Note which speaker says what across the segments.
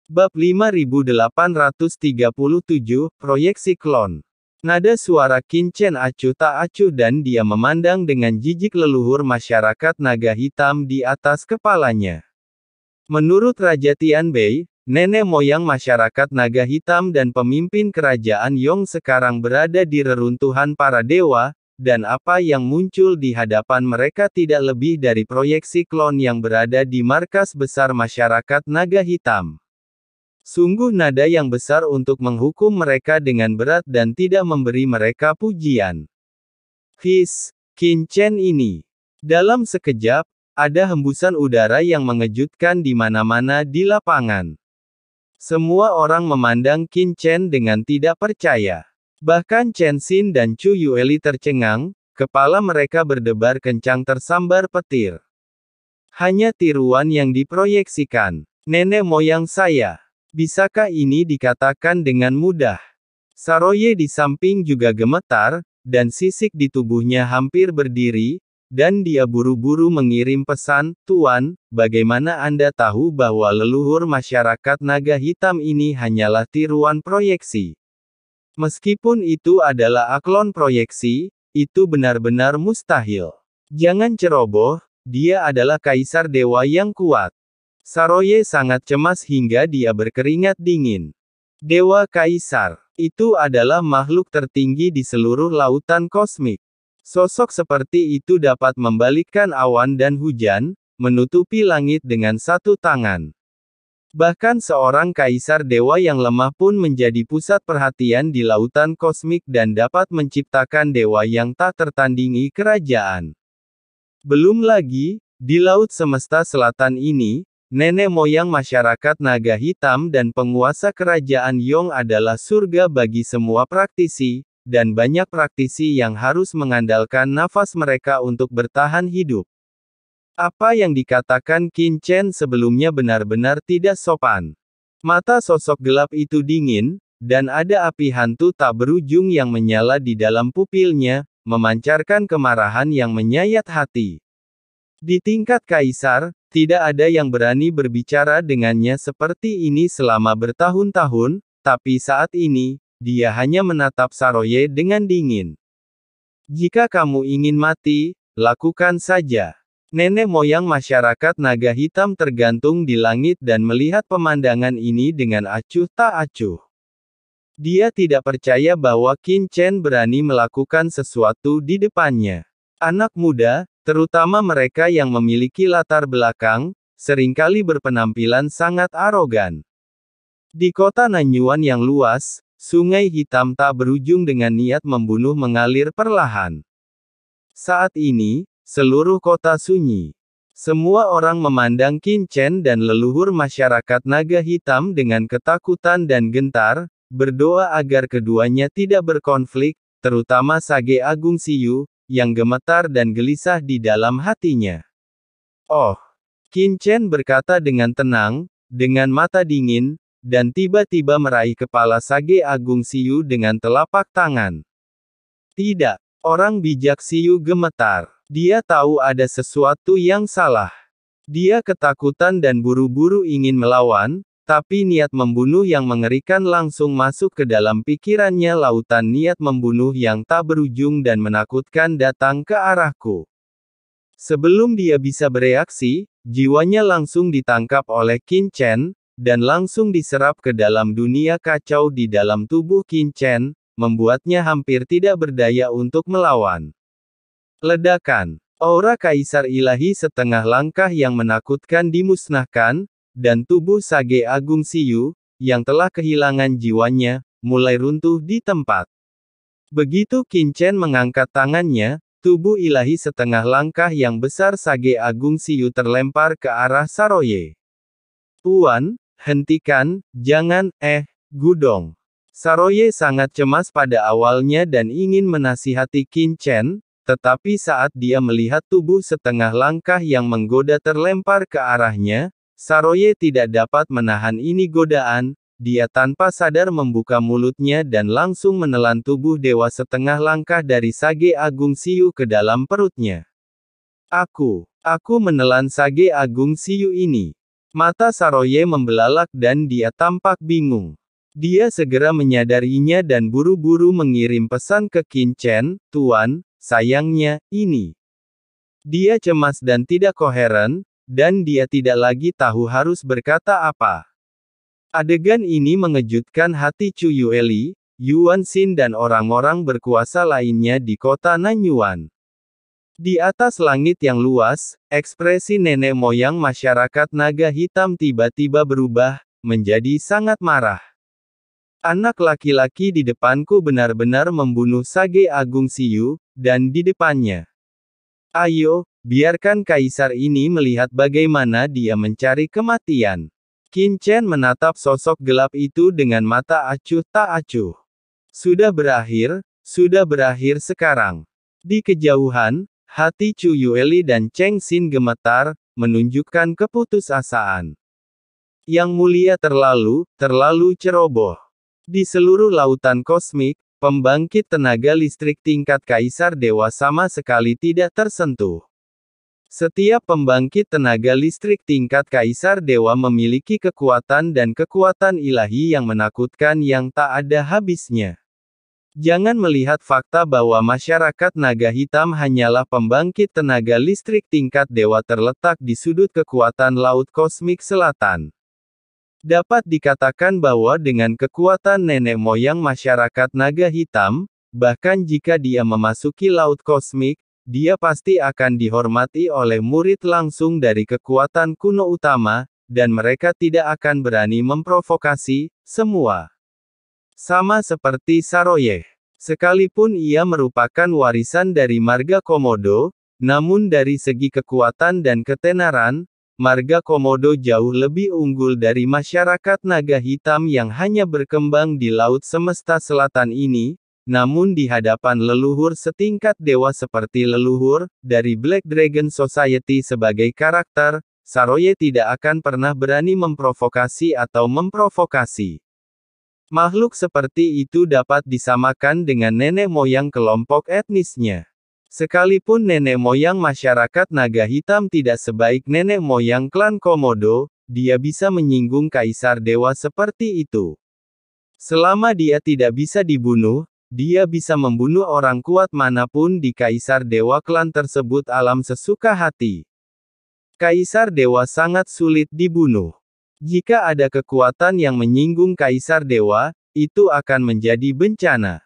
Speaker 1: Bab 5837, Proyeksi Klon. Nada suara Qin Chen acuh tak acuh dan dia memandang dengan jijik leluhur masyarakat naga hitam di atas kepalanya. Menurut Raja Tianbei, nenek moyang masyarakat naga hitam dan pemimpin kerajaan Yong sekarang berada di reruntuhan para dewa, dan apa yang muncul di hadapan mereka tidak lebih dari proyeksi klon yang berada di markas besar masyarakat naga hitam. Sungguh nada yang besar untuk menghukum mereka dengan berat dan tidak memberi mereka pujian. Qin Chen ini. Dalam sekejap, ada hembusan udara yang mengejutkan di mana-mana di lapangan. Semua orang memandang Qin Chen dengan tidak percaya. Bahkan Chen Xin dan Chu Yueli tercengang, kepala mereka berdebar kencang tersambar petir. Hanya tiruan yang diproyeksikan. Nenek moyang saya. Bisakah ini dikatakan dengan mudah? Saroye di samping juga gemetar, dan sisik di tubuhnya hampir berdiri, dan dia buru-buru mengirim pesan, "Tuan, bagaimana Anda tahu bahwa leluhur masyarakat naga hitam ini hanyalah tiruan proyeksi? Meskipun itu adalah aklon proyeksi, itu benar-benar mustahil. Jangan ceroboh, dia adalah kaisar dewa yang kuat." Saroye sangat cemas hingga dia berkeringat dingin. Dewa kaisar, itu adalah makhluk tertinggi di seluruh lautan kosmik. Sosok seperti itu dapat membalikkan awan dan hujan, menutupi langit dengan satu tangan. Bahkan seorang kaisar dewa yang lemah pun menjadi pusat perhatian di lautan kosmik dan dapat menciptakan dewa yang tak tertandingi kerajaan. Belum lagi, di laut semesta selatan ini, nenek moyang masyarakat naga hitam dan penguasa kerajaan Yong adalah surga bagi semua praktisi, dan banyak praktisi yang harus mengandalkan nafas mereka untuk bertahan hidup. Apa yang dikatakan Qin Chen sebelumnya benar-benar tidak sopan. Mata sosok gelap itu dingin, dan ada api hantu tak berujung yang menyala di dalam pupilnya, memancarkan kemarahan yang menyayat hati. Di tingkat kaisar, tidak ada yang berani berbicara dengannya seperti ini selama bertahun-tahun, tapi saat ini, dia hanya menatap Saroye dengan dingin. "Jika kamu ingin mati, lakukan saja." Nenek moyang masyarakat naga hitam tergantung di langit dan melihat pemandangan ini dengan acuh tak acuh. Dia tidak percaya bahwa Qin Chen berani melakukan sesuatu di depannya. Anak muda, terutama mereka yang memiliki latar belakang, seringkali berpenampilan sangat arogan. Di kota Nanyuan yang luas, sungai hitam tak berujung dengan niat membunuh mengalir perlahan. Saat ini, seluruh kota sunyi. Semua orang memandang Qin Chen dan leluhur masyarakat naga hitam dengan ketakutan dan gentar, berdoa agar keduanya tidak berkonflik, terutama Sage Agung Siyu, yang gemetar dan gelisah di dalam hatinya. "Oh," Qin Chen berkata dengan tenang, dengan mata dingin, dan tiba-tiba meraih kepala Sage Agung Siyu dengan telapak tangan. "Tidak." Orang bijak Siyu gemetar. Dia tahu ada sesuatu yang salah. Dia ketakutan dan buru-buru ingin melawan, tapi niat membunuh yang mengerikan langsung masuk ke dalam pikirannya. Lautan niat membunuh yang tak berujung dan menakutkan datang ke arahku. Sebelum dia bisa bereaksi, jiwanya langsung ditangkap oleh Qin Chen, dan langsung diserap ke dalam dunia kacau di dalam tubuh Qin Chen, membuatnya hampir tidak berdaya untuk melawan. Ledakan. Aura kaisar ilahi setengah langkah yang menakutkan dimusnahkan, dan tubuh Sage Agung Siyu, yang telah kehilangan jiwanya, mulai runtuh di tempat. Begitu Qin Chen mengangkat tangannya, tubuh ilahi setengah langkah yang besar Sage Agung Siyu terlempar ke arah Saroye. "Tuan, hentikan, jangan, Gudong." Saroye sangat cemas pada awalnya dan ingin menasihati Qin Chen, tetapi saat dia melihat tubuh setengah langkah yang menggoda terlempar ke arahnya, Saroye tidak dapat menahan ini godaan, dia tanpa sadar membuka mulutnya dan langsung menelan tubuh dewa setengah langkah dari Sage Agung Siyu ke dalam perutnya. Aku menelan Sage Agung Siyu ini." Mata Saroye membelalak dan dia tampak bingung. Dia segera menyadarinya dan buru-buru mengirim pesan ke Qin Chen, "Tuan, sayangnya, ini." Dia cemas dan tidak koheren, dan dia tidak lagi tahu harus berkata apa. Adegan ini mengejutkan hati Chu Yueli, Yuan Xin dan orang-orang berkuasa lainnya di kota Nanyuan. Di atas langit yang luas, ekspresi nenek moyang masyarakat naga hitam tiba-tiba berubah, menjadi sangat marah. Anak laki-laki di depanku benar-benar membunuh Sage Agung Siyu, dan di depannya. Ayo, biarkan kaisar ini melihat bagaimana dia mencari kematian. Qin Chen menatap sosok gelap itu dengan mata acuh tak acuh. Sudah berakhir sekarang. Di kejauhan, hati Chu Yueli dan Cheng Xin gemetar, menunjukkan keputusasaan. Yang mulia terlalu ceroboh. Di seluruh lautan kosmik, pembangkit tenaga listrik tingkat Kaisar Dewa sama sekali tidak tersentuh. Setiap pembangkit tenaga listrik tingkat Kaisar Dewa memiliki kekuatan dan kekuatan ilahi yang menakutkan yang tak ada habisnya. Jangan melihat fakta bahwa masyarakat naga hitam hanyalah pembangkit tenaga listrik tingkat dewa terletak di sudut kekuatan Laut Kosmik Selatan. Dapat dikatakan bahwa dengan kekuatan nenek moyang masyarakat naga hitam, bahkan jika dia memasuki Laut Kosmik, dia pasti akan dihormati oleh murid langsung dari kekuatan kuno utama, dan mereka tidak akan berani memprovokasi semua. Sama seperti Saroye. Sekalipun ia merupakan warisan dari marga Komodo, namun dari segi kekuatan dan ketenaran, marga Komodo jauh lebih unggul dari masyarakat naga hitam yang hanya berkembang di Laut Semesta Selatan ini, namun di hadapan leluhur setingkat dewa seperti leluhur dari Black Dragon Society sebagai karakter, Saroye tidak akan pernah berani memprovokasi atau memprovokasi. Makhluk seperti itu dapat disamakan dengan nenek moyang kelompok etnisnya. Sekalipun nenek moyang masyarakat naga hitam tidak sebaik nenek moyang klan Komodo, dia bisa menyinggung kaisar dewa seperti itu. Selama dia tidak bisa dibunuh, dia bisa membunuh orang kuat manapun di kaisar dewa klan tersebut alam sesuka hati. Kaisar dewa sangat sulit dibunuh. Jika ada kekuatan yang menyinggung kaisar dewa, itu akan menjadi bencana.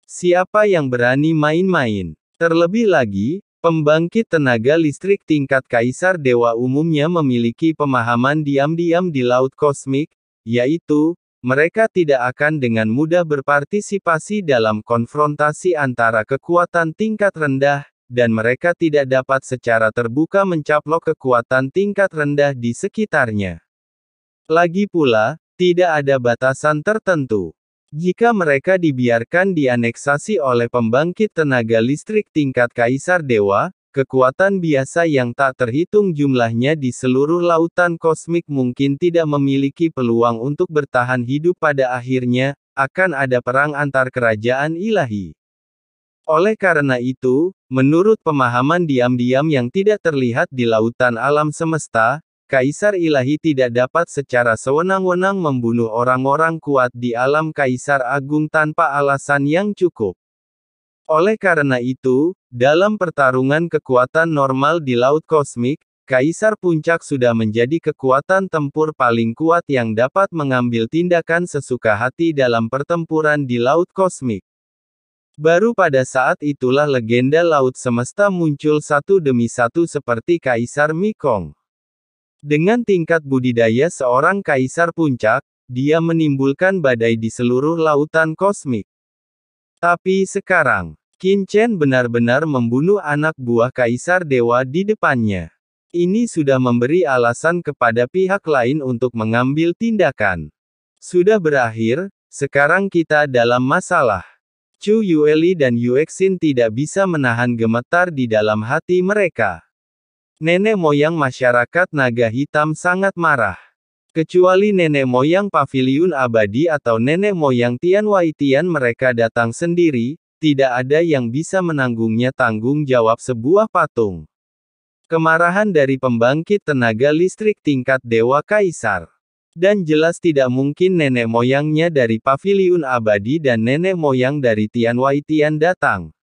Speaker 1: Siapa yang berani main-main? Terlebih lagi, pembangkit tenaga listrik tingkat Kaisar Dewa umumnya memiliki pemahaman diam-diam di Laut Kosmik, yaitu, mereka tidak akan dengan mudah berpartisipasi dalam konfrontasi antara kekuatan tingkat rendah, dan mereka tidak dapat secara terbuka mencaplok kekuatan tingkat rendah di sekitarnya. Lagi pula, tidak ada batasan tertentu. Jika mereka dibiarkan dianeksasi oleh pembangkit tenaga listrik tingkat Kaisar Dewa, kekuatan biasa yang tak terhitung jumlahnya di seluruh lautan kosmik mungkin tidak memiliki peluang untuk bertahan hidup. Pada akhirnya, akan ada perang antar kerajaan ilahi. Oleh karena itu, menurut pemahaman diam-diam yang tidak terlihat di lautan alam semesta, Kaisar ilahi tidak dapat secara sewenang-wenang membunuh orang-orang kuat di alam Kaisar Agung tanpa alasan yang cukup. Oleh karena itu, dalam pertarungan kekuatan normal di Laut Kosmik, Kaisar Puncak sudah menjadi kekuatan tempur paling kuat yang dapat mengambil tindakan sesuka hati dalam pertempuran di Laut Kosmik. Baru pada saat itulah legenda Laut Semesta muncul satu demi satu seperti Kaisar Mekong. Dengan tingkat budidaya seorang Kaisar Puncak, dia menimbulkan badai di seluruh lautan kosmik. Tapi sekarang, Qin Chen benar-benar membunuh anak buah Kaisar Dewa di depannya. Ini sudah memberi alasan kepada pihak lain untuk mengambil tindakan. Sudah berakhir, sekarang kita dalam masalah. Chu Yueli dan Yuexin tidak bisa menahan gemetar di dalam hati mereka. Nenek moyang masyarakat naga hitam sangat marah. Kecuali nenek moyang paviliun abadi atau nenek moyang Tian Wai Tian mereka datang sendiri, tidak ada yang bisa menanggungnya tanggung jawab sebuah patung. Kemarahan dari pembangkit tenaga listrik tingkat Dewa Kaisar. Dan jelas tidak mungkin nenek moyangnya dari Paviliun Abadi dan nenek moyang dari Tianwaitian datang.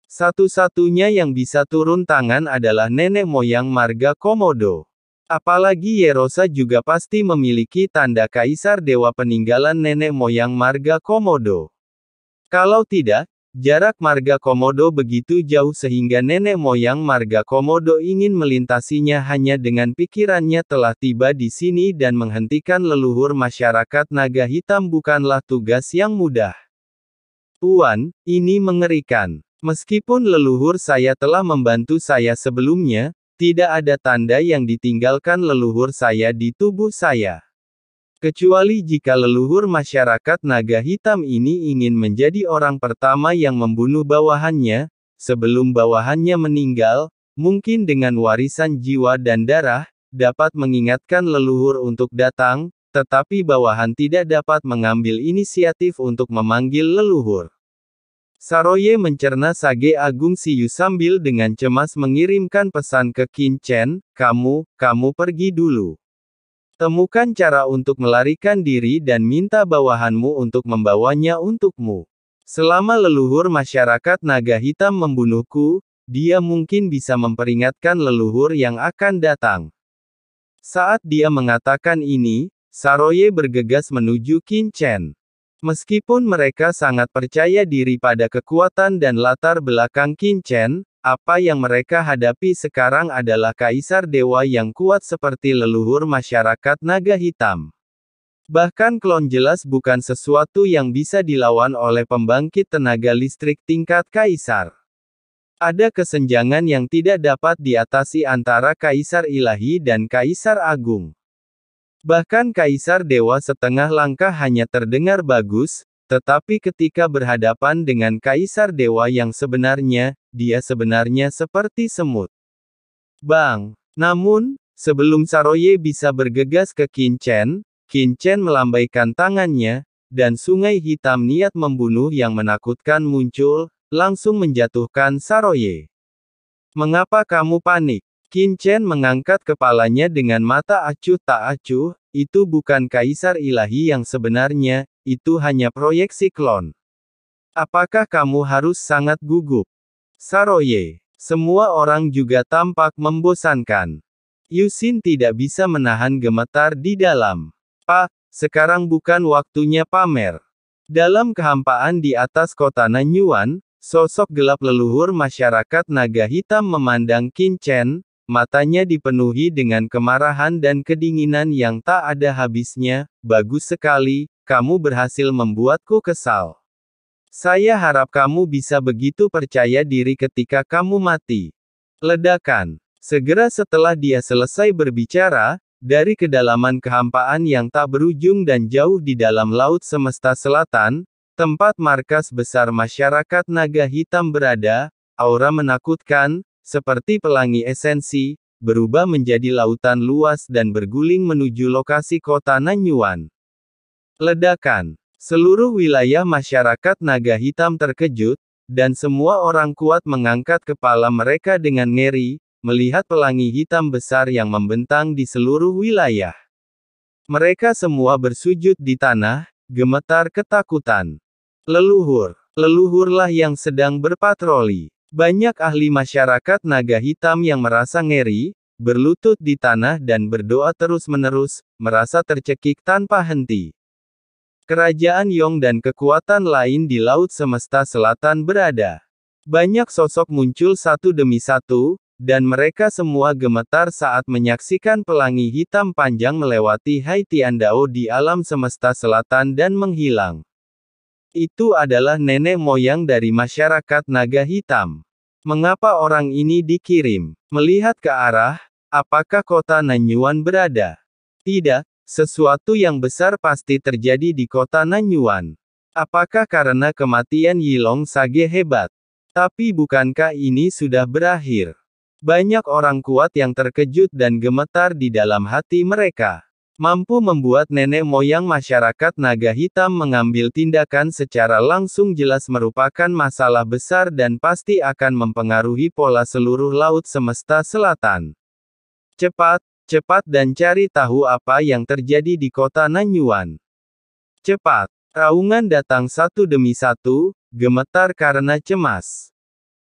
Speaker 1: Satu-satunya yang bisa turun tangan adalah nenek moyang marga Komodo. Apalagi Yerosa juga pasti memiliki tanda Kaisar Dewa peninggalan nenek moyang marga Komodo. Kalau tidak, jarak marga Komodo begitu jauh sehingga nenek moyang marga Komodo ingin melintasinya hanya dengan pikirannya telah tiba di sini dan menghentikan leluhur masyarakat naga hitam bukanlah tugas yang mudah. Tuan, ini mengerikan. Meskipun leluhur saya telah membantu saya sebelumnya, tidak ada tanda yang ditinggalkan leluhur saya di tubuh saya. Kecuali jika leluhur masyarakat naga hitam ini ingin menjadi orang pertama yang membunuh bawahannya, sebelum bawahannya meninggal, mungkin dengan warisan jiwa dan darah, dapat mengingatkan leluhur untuk datang, tetapi bawahan tidak dapat mengambil inisiatif untuk memanggil leluhur. Saroye mencerna sage agung Siyu sambil dengan cemas mengirimkan pesan ke Qin Chen, kamu pergi dulu. Temukan cara untuk melarikan diri dan minta bawahanmu untuk membawanya untukmu. Selama leluhur masyarakat naga hitam membunuhku, dia mungkin bisa memperingatkan leluhur yang akan datang. Saat dia mengatakan ini, Saroye bergegas menuju Qin Chen. Meskipun mereka sangat percaya diri pada kekuatan dan latar belakang Qin Chen, apa yang mereka hadapi sekarang adalah Kaisar Dewa yang kuat seperti leluhur masyarakat naga hitam. Bahkan klon jelas bukan sesuatu yang bisa dilawan oleh pembangkit tenaga listrik tingkat Kaisar. Ada kesenjangan yang tidak dapat diatasi antara Kaisar Ilahi dan Kaisar Agung. Bahkan Kaisar Dewa setengah langkah hanya terdengar bagus, tetapi ketika berhadapan dengan Kaisar Dewa yang sebenarnya, dia sebenarnya seperti semut. Bang! Namun, sebelum Saroye bisa bergegas ke Qin Chen melambaikan tangannya, dan sungai hitam niat membunuh yang menakutkan muncul, langsung menjatuhkan Saroye. Mengapa kamu panik? Qin Chen mengangkat kepalanya dengan mata acuh tak acuh, itu bukan Kaisar Ilahi yang sebenarnya, itu hanya proyeksi klon. Apakah kamu harus sangat gugup? Saroye. Semua orang juga tampak membosankan. Yusin tidak bisa menahan gemetar di dalam. Pak, sekarang bukan waktunya pamer. Dalam kehampaan di atas kota Nanyuan, sosok gelap leluhur masyarakat naga hitam memandang Qin Chen, matanya dipenuhi dengan kemarahan dan kedinginan yang tak ada habisnya. Bagus sekali, kamu berhasil membuatku kesal. Saya harap kamu bisa begitu percaya diri ketika kamu mati. Ledakan. Segera setelah dia selesai berbicara, dari kedalaman kehampaan yang tak berujung dan jauh di dalam laut semesta selatan, tempat markas besar masyarakat naga hitam berada, aura menakutkan, seperti pelangi esensi, berubah menjadi lautan luas dan berguling menuju lokasi kota Nanyuan. Ledakan. Seluruh wilayah masyarakat naga hitam terkejut, dan semua orang kuat mengangkat kepala mereka dengan ngeri, melihat pelangi hitam besar yang membentang di seluruh wilayah. Mereka semua bersujud di tanah, gemetar ketakutan. Leluhurlah yang sedang berpatroli. Banyak ahli masyarakat naga hitam yang merasa ngeri, berlutut di tanah dan berdoa terus-menerus, merasa tercekik tanpa henti. Kerajaan Yong dan kekuatan lain di Laut Semesta Selatan berada. Banyak sosok muncul satu demi satu, dan mereka semua gemetar saat menyaksikan pelangi hitam panjang melewati Hai Tiandao di alam semesta selatan dan menghilang. Itu adalah nenek moyang dari masyarakat naga hitam. Mengapa orang ini dikirim? Melihat ke arah, apakah kota Nanyuan berada? Tidak, sesuatu yang besar pasti terjadi di kota Nanyuan. Apakah karena kematian Yilong Sage hebat? Tapi bukankah ini sudah berakhir? Banyak orang kuat yang terkejut dan gemetar di dalam hati mereka. mampu membuat nenek moyang masyarakat naga hitam mengambil tindakan secara langsung jelas merupakan masalah besar dan pasti akan mempengaruhi pola seluruh laut semesta selatan. Cepat, cepat dan cari tahu apa yang terjadi di kota Nanyuan. Cepat. Raungan datang satu demi satu, gemetar karena cemas.